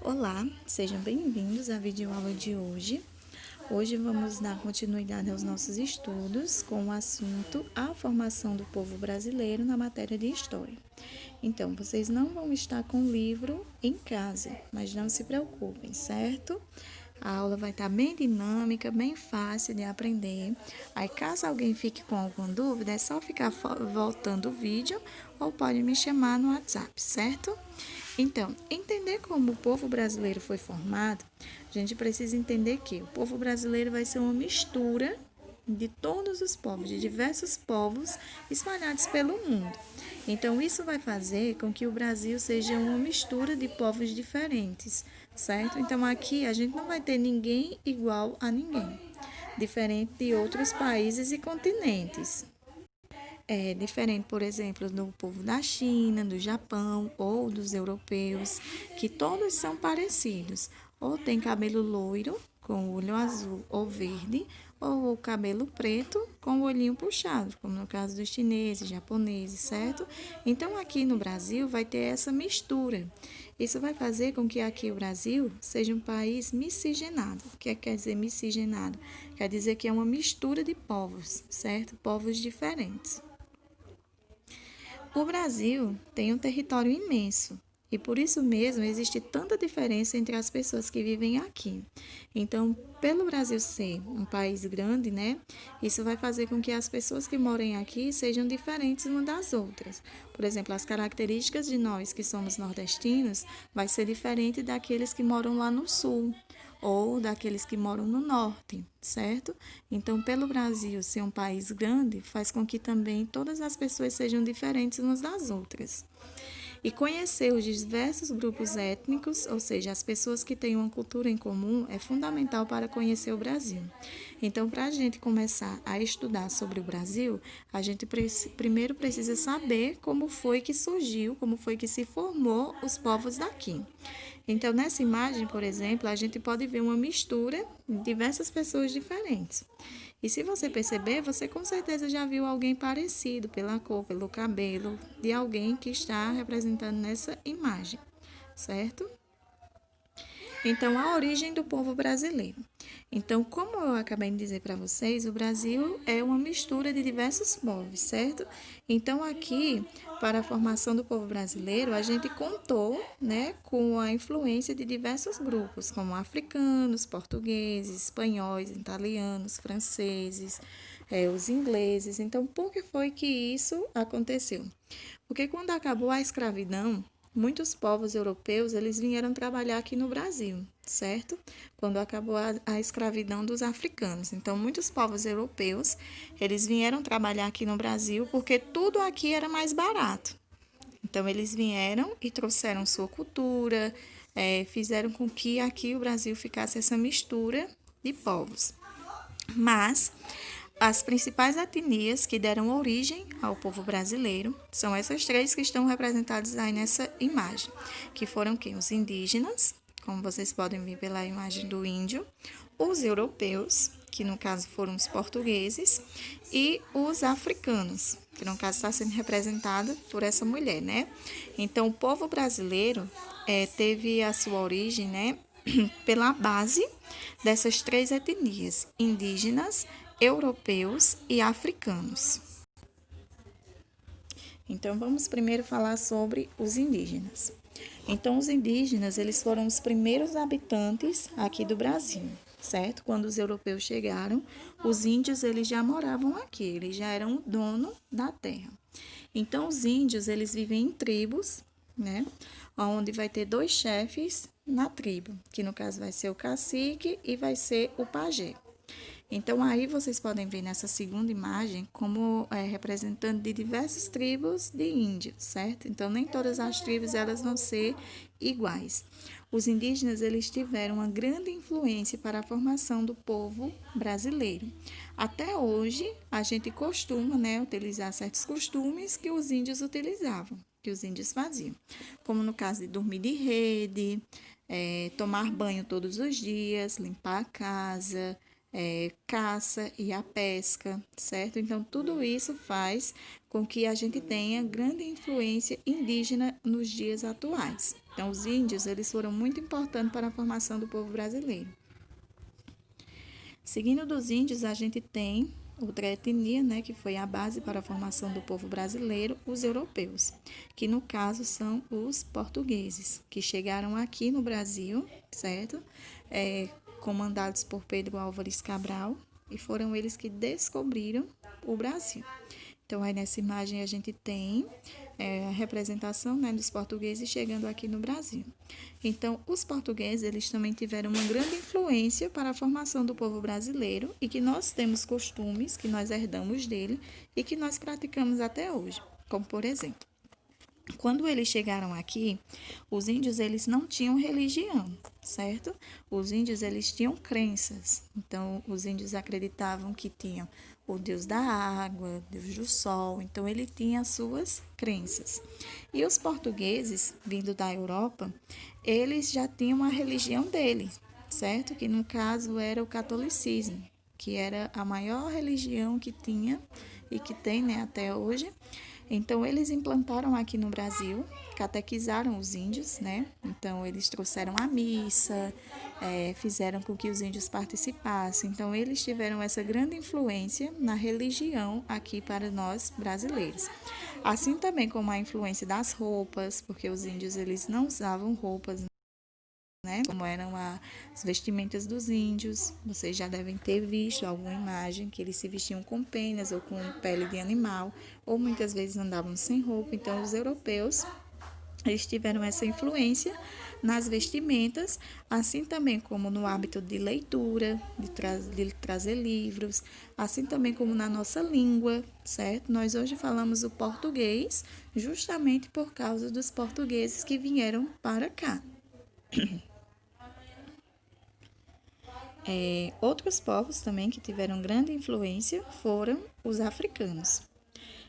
Olá, sejam bem-vindos à videoaula de hoje. Hoje vamos dar continuidade aos nossos estudos com o assunto A Formação do Povo Brasileiro na matéria de História. Então, vocês não vão estar com o livro em casa, mas não se preocupem, certo? A aula vai estar bem dinâmica, bem fácil de aprender. Aí, caso alguém fique com alguma dúvida, é só ficar voltando o vídeo ou pode me chamar no WhatsApp, certo? Então, entender como o povo brasileiro foi formado, a gente precisa entender que o povo brasileiro vai ser uma mistura de todos os povos, de diversos povos espalhados pelo mundo. Então, isso vai fazer com que o Brasil seja uma mistura de povos diferentes, certo? Então, aqui a gente não vai ter ninguém igual a ninguém, diferente de outros países e continentes. É diferente, por exemplo, do povo da China, do Japão ou dos europeus, que todos são parecidos. Ou tem cabelo loiro, com olho azul ou verde, ou o cabelo preto com o olhinho puxado, como no caso dos chineses, japoneses, certo? Então, aqui no Brasil vai ter essa mistura. Isso vai fazer com que aqui o Brasil seja um país miscigenado. O que quer dizer miscigenado? Quer dizer que é uma mistura de povos, certo? Povos diferentes. O Brasil tem um território imenso e por isso mesmo existe tanta diferença entre as pessoas que vivem aqui. Então, pelo Brasil ser um país grande, né, isso vai fazer com que as pessoas que morem aqui sejam diferentes umas das outras. Por exemplo, as características de nós que somos nordestinos vai ser diferente daqueles que moram lá no sul ou daqueles que moram no norte, certo? Então, pelo Brasil ser um país grande, faz com que também todas as pessoas sejam diferentes umas das outras. E conhecer os diversos grupos étnicos, ou seja, as pessoas que têm uma cultura em comum, é fundamental para conhecer o Brasil. Então, para a gente começar a estudar sobre o Brasil, a gente primeiro precisa saber como foi que surgiu, como foi que se formou os povos daqui. Então, nessa imagem, por exemplo, a gente pode ver uma mistura de diversas pessoas diferentes. E se você perceber, você com certeza já viu alguém parecido pela cor, pelo cabelo, de alguém que está representando nessa imagem, certo? Então, a origem do povo brasileiro. Então, como eu acabei de dizer para vocês, o Brasil é uma mistura de diversos povos, certo? Então, aqui, para a formação do povo brasileiro, a gente contou, né, com a influência de diversos grupos, como africanos, portugueses, espanhóis, italianos, franceses, os ingleses. Então, por que foi que isso aconteceu? Porque quando acabou a escravidão, muitos povos europeus eles vieram trabalhar aqui no Brasil, certo? Quando acabou a escravidão dos africanos. Então, muitos povos europeus eles vieram trabalhar aqui no Brasil porque tudo aqui era mais barato. Então, eles vieram e trouxeram sua cultura, fizeram com que aqui o Brasil ficasse essa mistura de povos. Mas as principais etnias que deram origem ao povo brasileiro são essas três que estão representadas aí nessa imagem, que foram quem? Os indígenas, como vocês podem ver pela imagem do índio, os europeus, que no caso foram os portugueses, e os africanos, que no caso está sendo representado por essa mulher, né? Então, o povo brasileiro teve a sua origem, né, pela base dessas três etnias, indígenas, europeus e africanos. Então, vamos primeiro falar sobre os indígenas. Então, os indígenas, eles foram os primeiros habitantes aqui do Brasil, certo? Quando os europeus chegaram, os índios, eles já moravam aqui, eles já eram o dono da terra. Então, os índios, eles vivem em tribos, né? Onde vai ter dois chefes na tribo, que no caso vai ser o cacique e vai ser o pajé. Então, aí vocês podem ver nessa segunda imagem como representante de diversas tribos de índios, certo? Então, nem todas as tribos elas vão ser iguais. Os indígenas eles tiveram uma grande influência para a formação do povo brasileiro. Até hoje, a gente costuma, né, utilizar certos costumes que os índios utilizavam, que os índios faziam, como no caso de dormir de rede, tomar banho todos os dias, limpar a casa, caça e a pesca, certo? Então, tudo isso faz com que a gente tenha grande influência indígena nos dias atuais. Então, os índios, eles foram muito importantes para a formação do povo brasileiro. Seguindo dos índios, a gente tem outra etnia, né, que foi a base para a formação do povo brasileiro, os europeus, que no caso são os portugueses, que chegaram aqui no Brasil, certo? Comandados por Pedro Álvares Cabral, e foram eles que descobriram o Brasil. Então, aí nessa imagem a gente tem a representação, né, dos portugueses chegando aqui no Brasil. Então, os portugueses, eles também tiveram uma grande influência para a formação do povo brasileiro e que nós temos costumes que nós herdamos dele e que nós praticamos até hoje, como por exemplo, quando eles chegaram aqui, os índios eles não tinham religião, certo? Os índios eles tinham crenças. Então, os índios acreditavam que tinham o deus da água, deus do sol. Então, ele tinha as suas crenças. E os portugueses, vindo da Europa, eles já tinham a religião deles, certo? Que no caso era o catolicismo, que era a maior religião que tinha e que tem, né, até hoje. Então, eles implantaram aqui no Brasil, catequizaram os índios, né? Então, eles trouxeram a missa, fizeram com que os índios participassem. Então, eles tiveram essa grande influência na religião aqui para nós brasileiros. Assim também como a influência das roupas, porque os índios eles não usavam roupas, né, como eram as vestimentas dos índios. Vocês já devem ter visto alguma imagem que eles se vestiam com penas ou com pele de animal, ou muitas vezes andavam sem roupa. Então, os europeus, eles tiveram essa influência nas vestimentas, assim também como no hábito de leitura, de trazer livros, assim também como na nossa língua, certo? Nós hoje falamos o português justamente por causa dos portugueses que vieram para cá. Outros povos também que tiveram grande influência foram os africanos.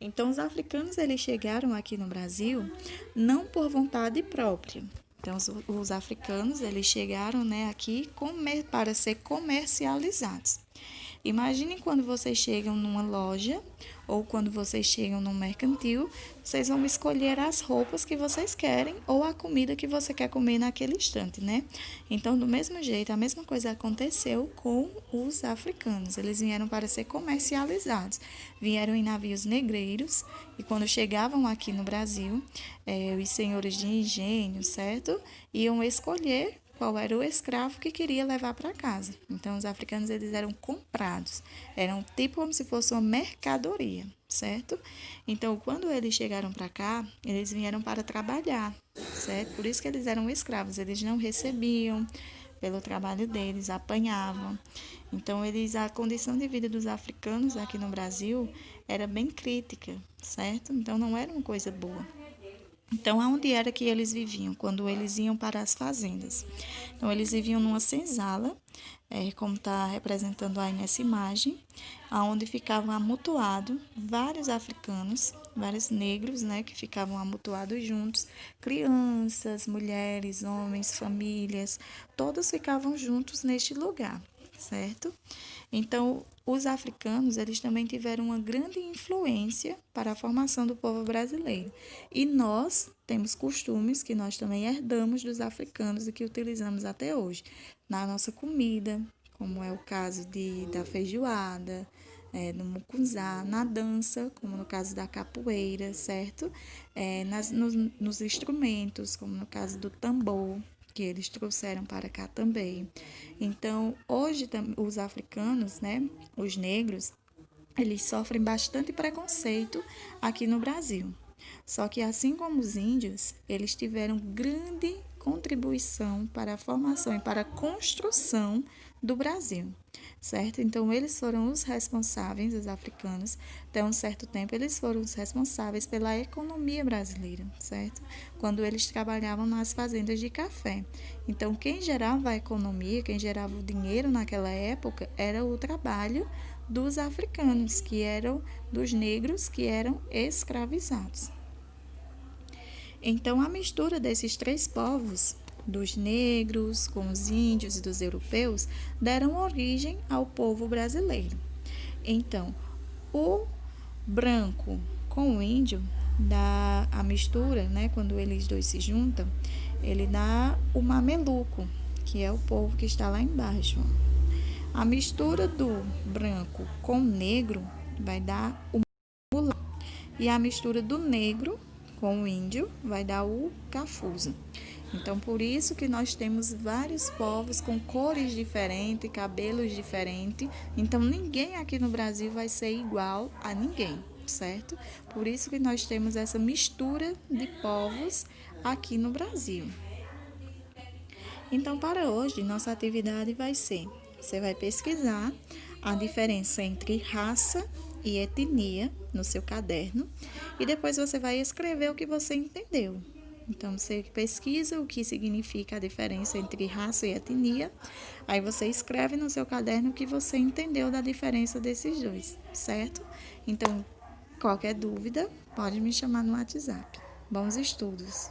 Então, os africanos eles chegaram aqui no Brasil não por vontade própria. Então, os africanos eles chegaram, né, aqui para ser comercializados. Imaginem quando vocês chegam numa loja ou quando vocês chegam num mercantil, vocês vão escolher as roupas que vocês querem ou a comida que você quer comer naquele instante, né? Então, do mesmo jeito, a mesma coisa aconteceu com os africanos. Eles vieram para ser comercializados. Vieram em navios negreiros e quando chegavam aqui no Brasil, os senhores de engenho, certo? Iam escolher qual era o escravo que queria levar para casa. Então, os africanos eles eram comprados, eram tipo como se fosse uma mercadoria, certo? Então, quando eles chegaram para cá, eles vieram para trabalhar, certo? Por isso que eles eram escravos, eles não recebiam pelo trabalho deles, apanhavam. Então, a condição de vida dos africanos aqui no Brasil era bem crítica, certo? Então, não era uma coisa boa. Então, aonde era que eles viviam? Quando eles iam para as fazendas. Então, eles viviam numa senzala, como está representando aí nessa imagem, onde ficavam amontoados vários africanos, vários negros, né, que ficavam amontoados juntos, crianças, mulheres, homens, famílias, todos ficavam juntos neste lugar, certo? Então, os africanos, eles também tiveram uma grande influência para a formação do povo brasileiro. E nós temos costumes que nós também herdamos dos africanos e que utilizamos até hoje. Na nossa comida, como é o caso da feijoada, no mucunzá, na dança, como no caso da capoeira, certo? Nos instrumentos, como no caso do tambor, que eles trouxeram para cá também. Então, hoje, os africanos, né, os negros, eles sofrem bastante preconceito aqui no Brasil. Só que, assim como os índios, eles tiveram grande contribuição para a formação e para a construção do Brasil, certo? Então, eles foram os responsáveis, os africanos, até um certo tempo, eles foram os responsáveis pela economia brasileira, certo? Quando eles trabalhavam nas fazendas de café. Então, quem gerava a economia, quem gerava o dinheiro naquela época, era o trabalho dos africanos, que eram dos negros que eram escravizados. Então, a mistura desses três povos, dos negros com os índios e dos europeus, deram origem ao povo brasileiro. Então, o branco Com o índio, dá a mistura, né? Quando eles dois se juntam, ele dá o mameluco, que é o povo que está lá embaixo. A mistura do branco com o negro vai dar o mulato. E a mistura do negro com o índio vai dar o cafuzo. Então, por isso que nós temos vários povos com cores diferentes, cabelos diferentes. Então, ninguém aqui no Brasil vai ser igual a ninguém, certo? Por isso que nós temos essa mistura de povos aqui no Brasil. Então, para hoje, nossa atividade vai ser: você vai pesquisar a diferença entre raça e etnia no seu caderno e depois você vai escrever o que você entendeu. Então, você pesquisa o que significa a diferença entre raça e etnia, aí você escreve no seu caderno o que você entendeu da diferença desses dois, certo? Então, qualquer dúvida, pode me chamar no WhatsApp. Bons estudos!